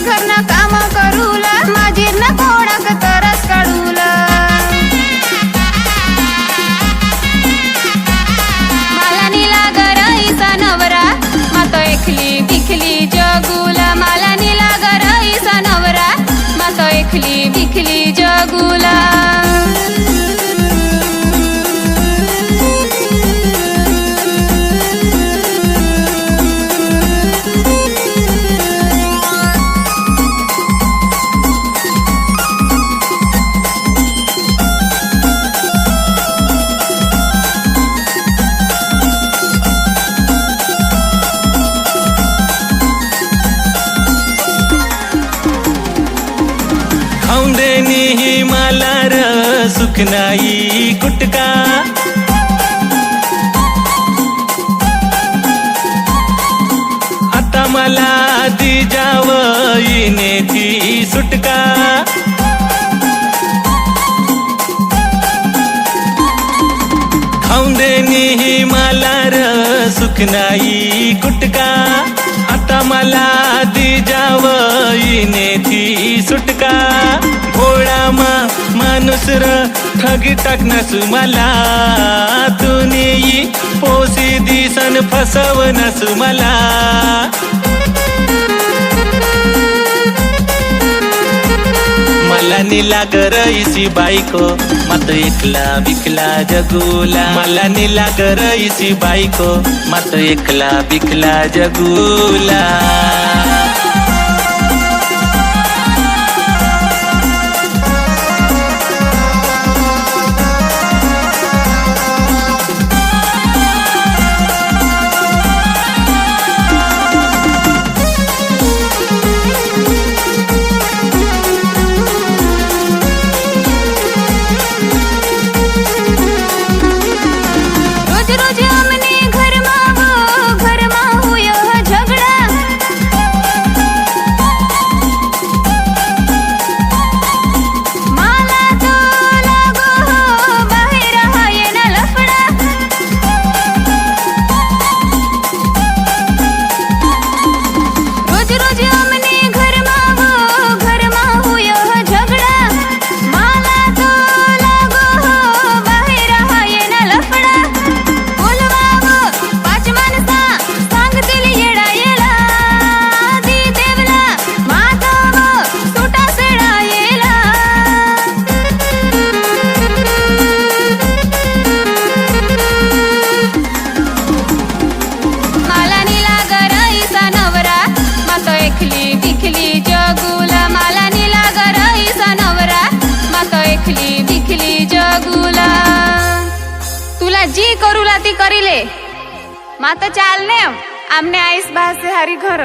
घरनं काम करूला माझी न कोणाक तरस काढूला मला नीला गराईचा नवरा मातो एकली बिखली जगूला मला नीला गराईचा नवरा मातो एकली बिखली जगूला ही मला र सुख नाही कुटका आता मला दिजाव येणे ती सुटका खाऊन देणी ही मला र सुख नाही कुटका आता मला दिजाव येणे ती सुटका भोळा माणूस र ठगी टाकनास मला तुनी पोसी दिसन फसवनास मला मला नीला गराईची बायको मात एकला बिकला जगूला मला नीला गराईची बायको मात एकला बिकला जगूला जी करूला ती करीले माता चालने आमने आईस बासे हरी घर।